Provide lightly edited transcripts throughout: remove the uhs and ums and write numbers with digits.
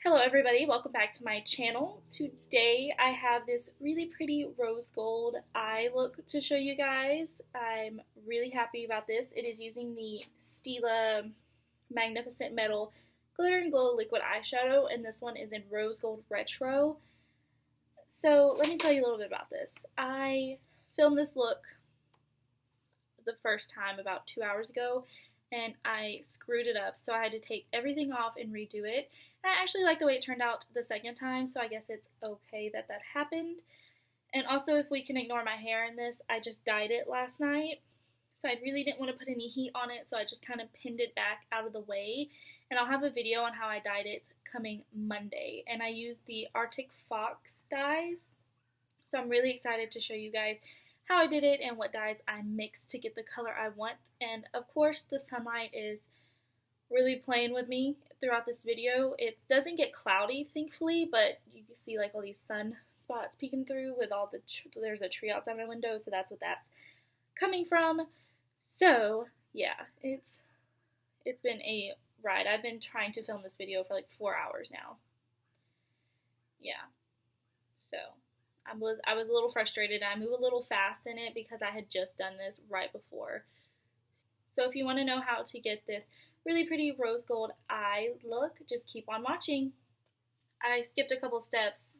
Hello everybody, welcome back to my channel. Today I have this really pretty rose gold eye look to show you guys. I'm really happy about this. It is using the Stila Magnificent Metal Glitter and Glow Liquid Eyeshadow, and this one is in Rose Gold Retro. So let me tell you a little bit about this. I filmed this look the first time about 2 hours ago, and I screwed it up, so I had to take everything off and redo it. And I actually like the way it turned out the second time, so I guess it's okay that that happened. And also, if we can ignore my hair in this, I just dyed it last night, so I really didn't want to put any heat on it, so I just kind of pinned it back out of the way. And I'll have a video on how I dyed it coming Monday. And I used the Arctic Fox dyes, so I'm really excited to show you guys how I did it and what dyes I mixed to get the color I want. And of course the sunlight is really playing with me throughout this video. It doesn't get cloudy, thankfully, but you can see like all these sun spots peeking through with all the there's a tree outside my window, so that's what that's coming from. So yeah, it's been a ride. I've been trying to film this video for like 4 hours now. Yeah, so I was a little frustrated. I move a little fast in it because I had just done this right before. So if you want to know how to get this really pretty rose gold eye look, just keep on watching. I skipped a couple steps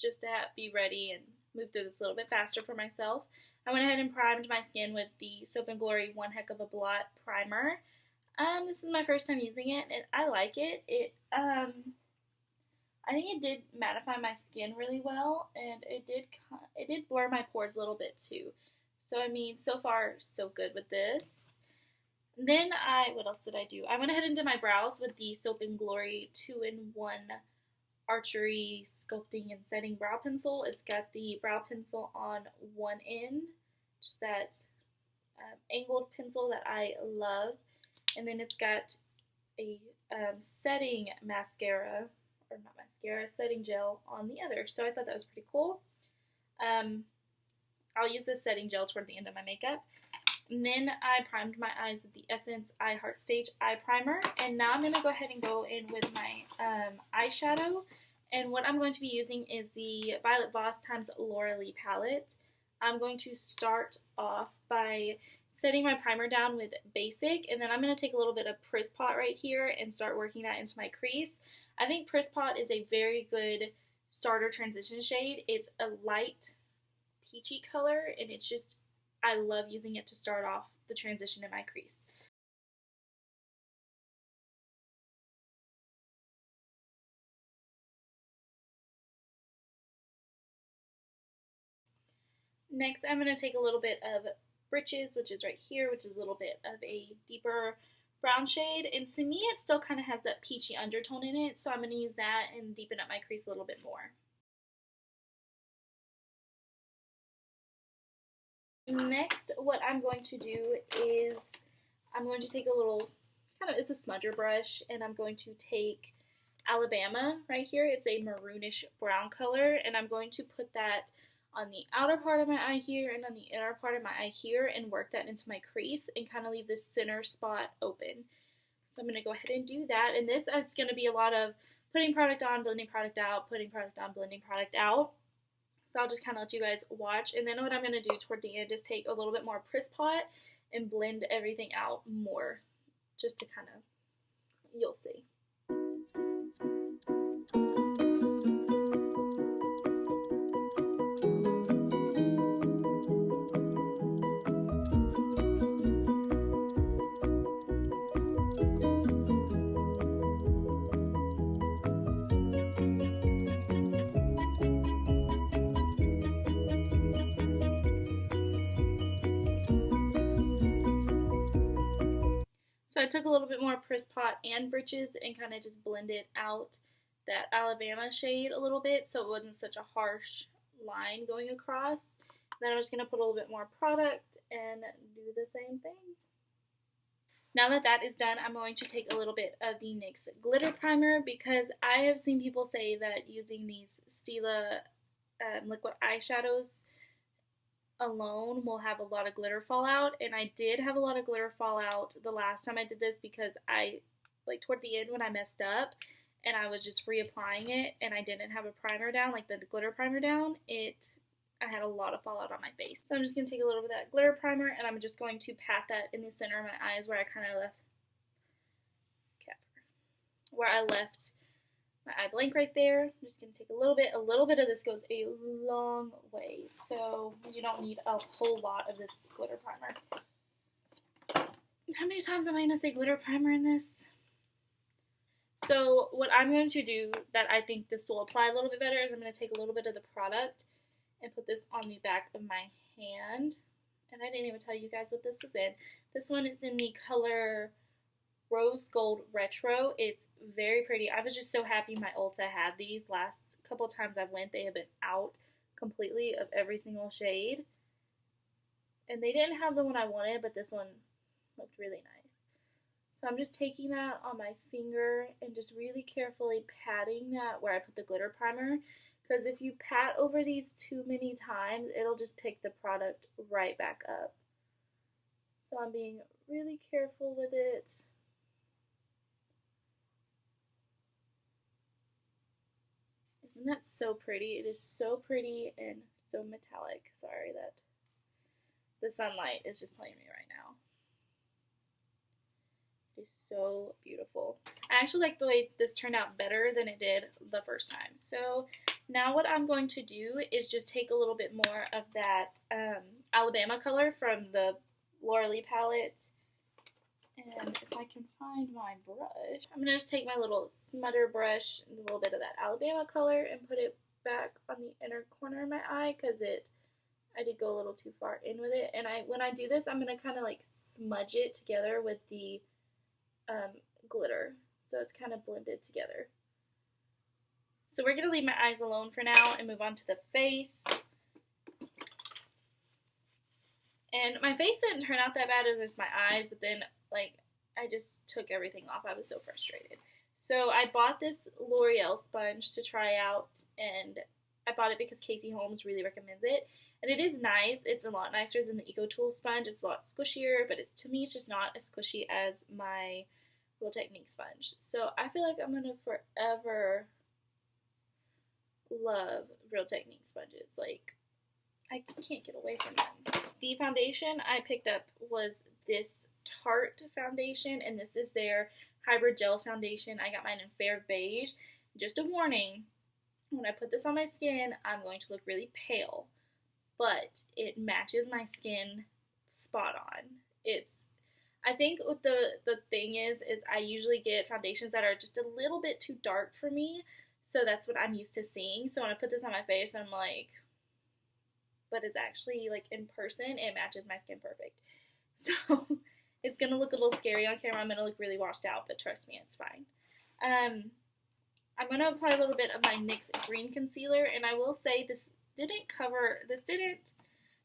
just to be ready and move through this a little bit faster for myself. I went ahead and primed my skin with the Soap & Glory One Heck of a Blot primer. This is my first time using it, and I like it. I think it did mattify my skin really well, and it did blur my pores a little bit too. So I mean, so far so good with this. And then what else did I do? I went ahead and did my brows with the Soap & Glory 2-in-1 Archery Sculpting and Setting Brow Pencil. It's got the brow pencil on one end, just that angled pencil that I love, and then it's got a setting mascara. Or not mascara, setting gel on the other. So I thought that was pretty cool. I'll use this setting gel toward the end of my makeup. And then I primed my eyes with the Essence I Heart Stage Eye Primer. And now I'm going to go ahead and go in with my eyeshadow. And what I'm going to be using is the Violet Voss x Loreal palette. I'm going to start off by setting my primer down with Basic. And then I'm going to take a little bit of Press Pot right here and start working that into my crease. I think Press Pot is a very good starter transition shade. It's a light peachy color, and it's just, I love using it to start off the transition in my crease. Next, I'm going to take a little bit of Britches, which is right here, which is a little bit of a deeper brown shade, and to me it still kind of has that peachy undertone in it, so I'm going to use that and deepen up my crease a little bit more. Next, what I'm going to do is I'm going to take a little, it's a smudger brush, and I'm going to take Alabama right here. It's a maroonish brown color, and I'm going to put that on the outer part of my eye here and on the inner part of my eye here and work that into my crease and kind of leave this center spot open. So I'm going to go ahead and do that. And this is going to be a lot of putting product on, blending product out, putting product on, blending product out. So I'll just kind of let you guys watch. And then what I'm going to do toward the end is take a little bit more Press Pot and blend everything out more, just to kind of, you'll see. So I took a little bit more Press Pot and Britches and kind of just blended out that Alabama shade a little bit so it wasn't such a harsh line going across. Then I'm just going to put a little bit more product and do the same thing. Now that that is done, I'm going to take a little bit of the NYX Glitter Primer because I have seen people say that using these Stila liquid eyeshadows alone will have a lot of glitter fallout, and I did have a lot of glitter fallout the last time I did this because I, like toward the end when I messed up and I was just reapplying it and I didn't have a primer down, like the glitter primer down, I had a lot of fallout on my face. So I'm just going to take a little bit of that glitter primer and I'm just going to pat that in the center of my eyes where I kind of left my eye blank right there. I'm just going to take a little bit of this goes a long way, so you don't need a whole lot of this glitter primer. How many times am I going to say glitter primer in this? So what I'm going to do that I think this will apply a little bit better is I'm going to take a little bit of the product and put this on the back of my hand. And I didn't even tell you guys what this is in. This one is in the color Rose Gold Retro. It's very pretty. I was just so happy my Ulta had these. Last couple times I've went, they have been out completely of every single shade. And they didn't have the one I wanted, but this one looked really nice. So I'm just taking that on my finger and just really carefully patting that where I put the glitter primer. Because if you pat over these too many times, it'll just pick the product right back up. So I'm being really careful with it. Isn't that so pretty? It is so pretty and so metallic. Sorry that the sunlight is just playing me right now. It is so beautiful. I actually like the way this turned out better than it did the first time. So now what I'm going to do is just take a little bit more of that Alabama color from the Loreal palette. And if I can find my brush, I'm going to just take my little smutter brush and a little bit of that Alabama color and put it back on the inner corner of my eye because I did go a little too far in with it. And when I do this, I'm going to kind of like smudge it together with the glitter, so it's kind of blended together. So we're going to leave my eyes alone for now and move on to the face. And my face didn't turn out that bad as just my eyes, but then like I just took everything off. I was so frustrated. So I bought this L'Oreal sponge to try out, and I bought it because Casey Holmes really recommends it. And it is nice. It's a lot nicer than the EcoTool sponge. It's a lot squishier, but to me it's just not as squishy as my Real Technique sponge. So I feel like I'm going to forever love Real Technique sponges. Like, I can't get away from them. The foundation I picked up was this Tarte foundation, and this is their Hybrid Gel Foundation. I got mine in Fair Beige. Just a warning, when I put this on my skin, I'm going to look really pale, but it matches my skin spot on. I think what the thing is I usually get foundations that are just a little bit too dark for me, so that's what I'm used to seeing. So when I put this on my face, I'm like, but it's actually, like, in person, it matches my skin perfect. So it's going to look a little scary on camera. I'm going to look really washed out, but trust me, it's fine. I'm going to apply a little bit of my NYX Green Concealer, and I will say the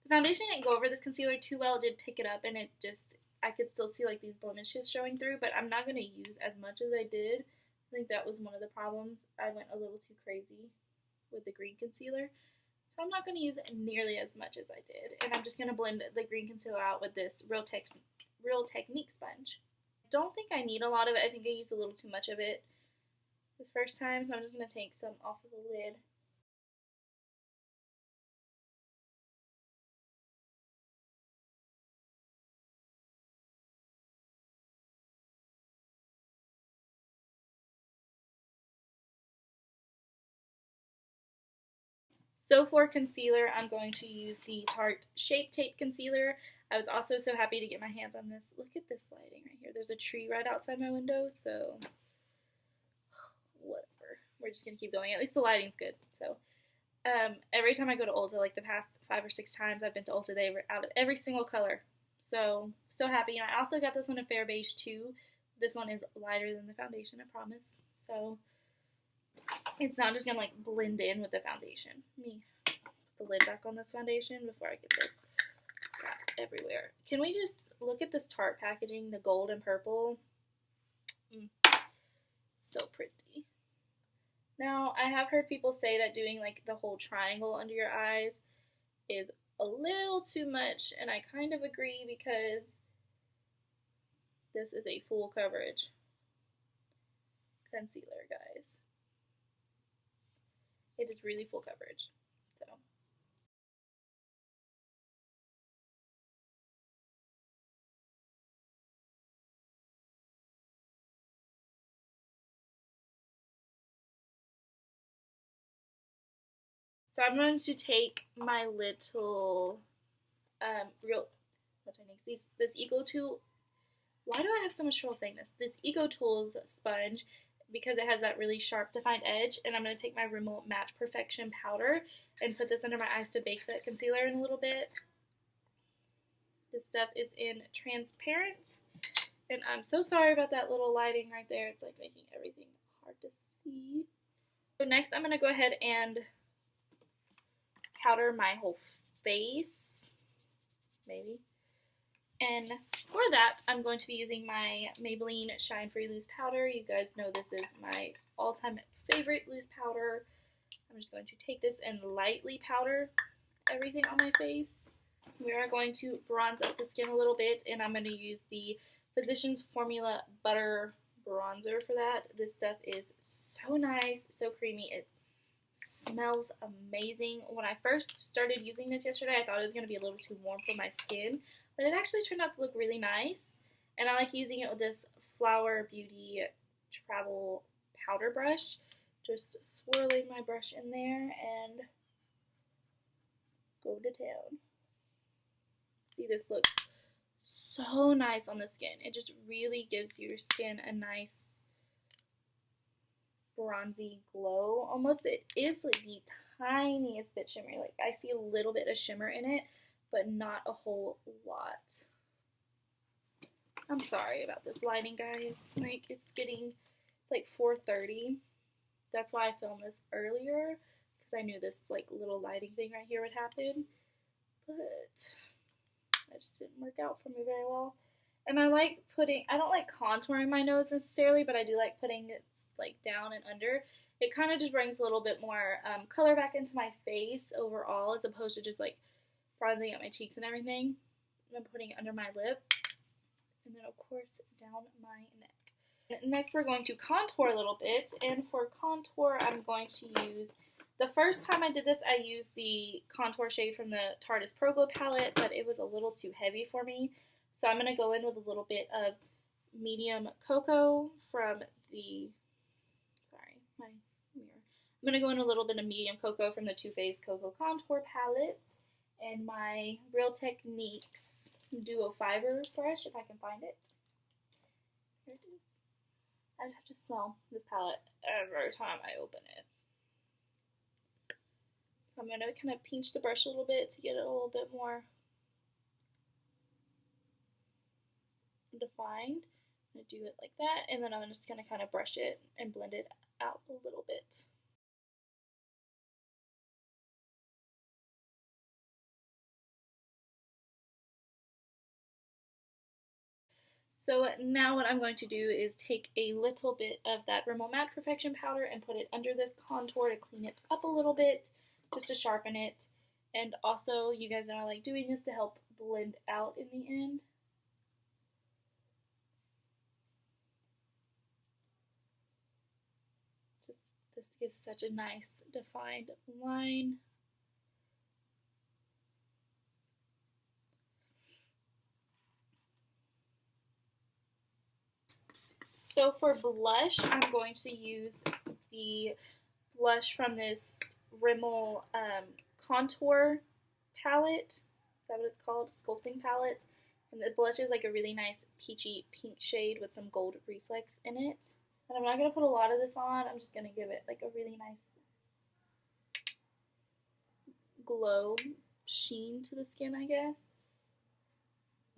foundation didn't go over this concealer too well. It did pick it up, and I could still see, like, these blemishes showing through, but I'm not going to use as much as I did. I think that was one of the problems. I went a little too crazy with the green concealer. So I'm not going to use nearly as much as I did. And I'm just going to blend the green concealer out with this Real Technique sponge. I don't think I need a lot of it. I think I used a little too much of it this first time. So I'm just going to take some off of the lid. So for concealer, I'm going to use the Tarte Shape Tape Concealer. I was also so happy to get my hands on this. Look at this lighting right here. There's a tree right outside my window, so whatever. We're just going to keep going. At least the lighting's good. So every time I go to Ulta, like the past 5 or 6 times I've been to Ulta, they were out of every single color. So happy. And I also got this one in Fair Beige too. This one is lighter than the foundation, I promise. So it's not just going to, like, blend in with the foundation. Let me put the lid back on this foundation before I get this everywhere. Can we just look at this Tarte packaging, the gold and purple? So pretty. Now, I have heard people say that doing, like, the whole triangle under your eyes is a little too much, and I kind of agree because this is a full coverage concealer, guys. It is really full coverage. So I'm going to take my little this Eco Tool. Why do I have so much trouble saying this? This Eco Tools sponge, because it has that really sharp defined edge, and I'm going to take my Rimmel Matte Perfection powder and put this under my eyes to bake that concealer in a little bit. This stuff is in transparent, and I'm so sorry about that little lighting right there. It's like making everything hard to see. So next I'm going to go ahead and powder my whole face, maybe. And for that, I'm going to be using my Maybelline Shine Free Loose Powder. You guys know this is my all-time favorite loose powder. I'm just going to take this and lightly powder everything on my face. We are going to bronze up the skin a little bit, and I'm going to use the Physicians Formula Butter Bronzer for that. This stuff is so nice, so creamy. It smells amazing. When I first started using this yesterday, I thought it was going to be a little too warm for my skin, but it actually turned out to look really nice. And I like using it with this Flower Beauty travel powder brush. Just swirling my brush in there and go to town. See, this looks so nice on the skin. It just really gives your skin a nice bronzy glow. Almost, it is like the tiniest bit shimmery. Like, I see a little bit of shimmer in it, but not a whole lot. I'm sorry about this lighting, guys. Like, it's like 4:30. That's why I filmed this earlier, because I knew this like little lighting thing right here would happen, but that just didn't work out for me very well. And I don't like contouring my nose necessarily, but I do like putting it like down and under. It kind of just brings a little bit more color back into my face overall, as opposed to just like bronzing up my cheeks and everything. And then putting it under my lip, and then of course down my neck. Next we're going to contour a little bit, and for contour I'm going to use, the first time I did this I used the contour shade from the Tarte Pro Glow palette, but it was a little too heavy for me. So I'm going to go in with a little bit of medium cocoa from the, my mirror. I'm going to go in a little bit of medium cocoa from the Too Faced Cocoa Contour palette, and my Real Techniques Duo Fiber brush, if I can find it. Here it is. I just have to smell this palette every time I open it. So I'm going to kind of pinch the brush a little bit to get it a little bit more defined. I'm going to do it like that, and then I'm just going to kind of brush it and blend it out a little bit. So now what I'm going to do is take a little bit of that Rimmel Matte Perfection powder and put it under this contour to clean it up a little bit, just to sharpen it. And also, you guys know I like doing this to help blend out in the end. This gives such a nice defined line. So for blush, I'm going to use the blush from this Rimmel contour palette. Is that what it's called? Sculpting palette. And the blush is like a really nice peachy pink shade with some gold reflex in it. And I'm not going to put a lot of this on. I'm just going to give it like a really nice glow sheen to the skin, I guess.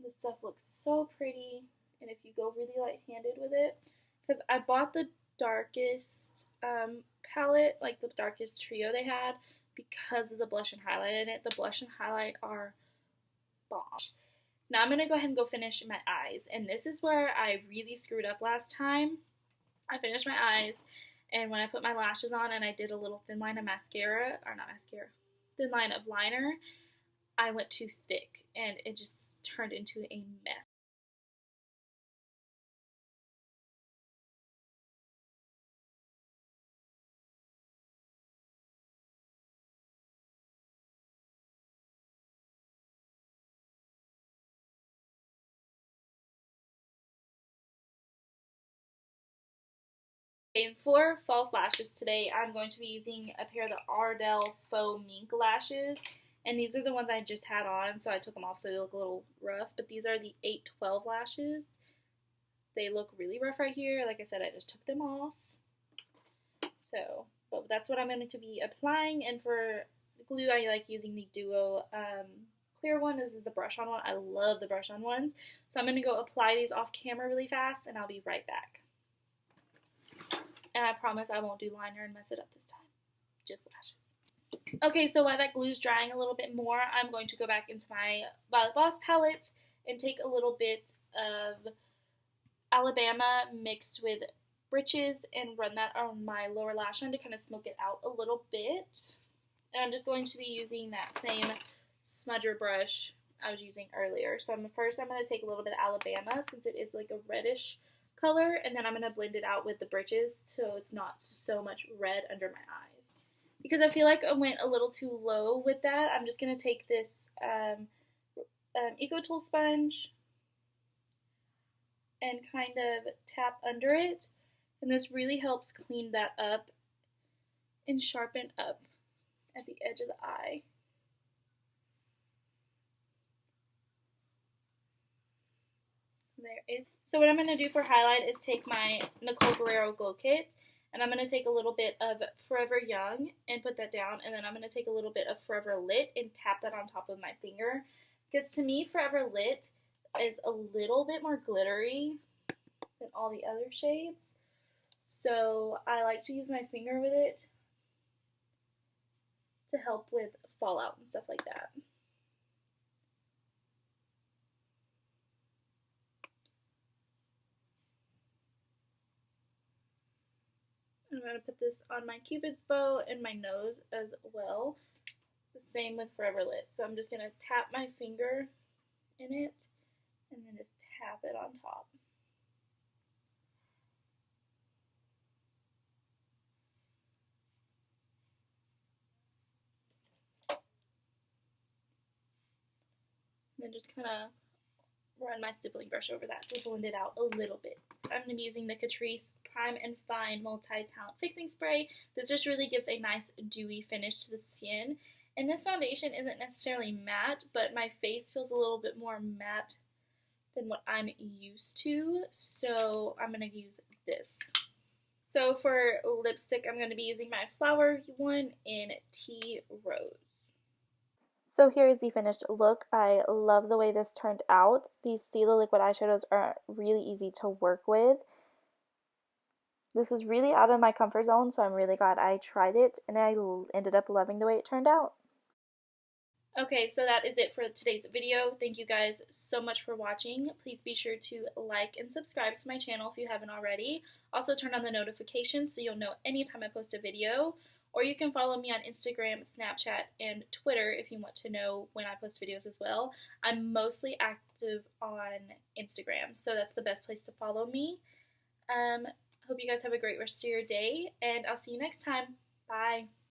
This stuff looks so pretty. And if you go really light-handed with it, because I bought the darkest palette, like the darkest trio they had, because of the blush and highlight in it. The blush and highlight are bomb. Now I'm going to go ahead and go finish my eyes, and this is where I really screwed up last time. I finished my eyes, and when I put my lashes on and I did a little thin line of mascara, or not mascara, thin line of liner, I went too thick, and it just turned into a mess. And for false lashes today, I'm going to be using a pair of the Ardell Faux Mink lashes. And these are the ones I just had on, so I took them off so they look a little rough. But these are the 812 lashes. They look really rough right here. Like I said, I just took them off. So, but that's what I'm going to be applying. And for glue, I like using the Duo clear one. This is the brush-on one. I love the brush-on ones. So I'm going to go apply these off camera really fast, and I'll be right back. And I promise I won't do liner and mess it up this time. Just lashes. Okay, so while that glue's drying a little bit more, I'm going to go back into my Voss palette and take a little bit of Alabama mixed with Britches and run that on my lower lash line to kind of smoke it out a little bit. And I'm just going to be using that same smudger brush I was using earlier. So first I'm going to take a little bit of Alabama since it is like a reddish color, and then I'm going to blend it out with the Britches so it's not so much red under my eyes. Because I feel like I went a little too low with that, I'm just going to take this Eco Tool sponge and kind of tap under it, and this really helps clean that up and sharpen up at the edge of the eye. There is. So what I'm going to do for highlight is take my Nicole Guerriero Glow Kit, and I'm going to take a little bit of Forever Young and put that down, and then I'm going to take a little bit of Forever Lit and tap that on top of my finger, because to me Forever Lit is a little bit more glittery than all the other shades, so I like to use my finger with it to help with fallout and stuff like that. I'm going to put this on my Cupid's bow and my nose as well. The same with Forever Lit. So I'm just going to tap my finger in it and then just tap it on top. And then just kind of run my stippling brush over that to blend it out a little bit. I'm going to be using the Catrice Prime and Fine Multi-Talent Fixing Spray. This just really gives a nice dewy finish to the skin. And this foundation isn't necessarily matte, but my face feels a little bit more matte than what I'm used to, so I'm going to use this. So for lipstick, I'm going to be using my Flower one in Tea Rose. So here is the finished look. I love the way this turned out. These Stila liquid eyeshadows are really easy to work with. This was really out of my comfort zone, so I'm really glad I tried it, and I ended up loving the way it turned out. Okay, so that is it for today's video. Thank you guys so much for watching. Please be sure to like and subscribe to my channel if you haven't already. Also turn on the notifications so you'll know anytime I post a video. Or you can follow me on Instagram, Snapchat, and Twitter if you want to know when I post videos as well. I'm mostly active on Instagram, so that's the best place to follow me. Hope you guys have a great rest of your day, and I'll see you next time. Bye.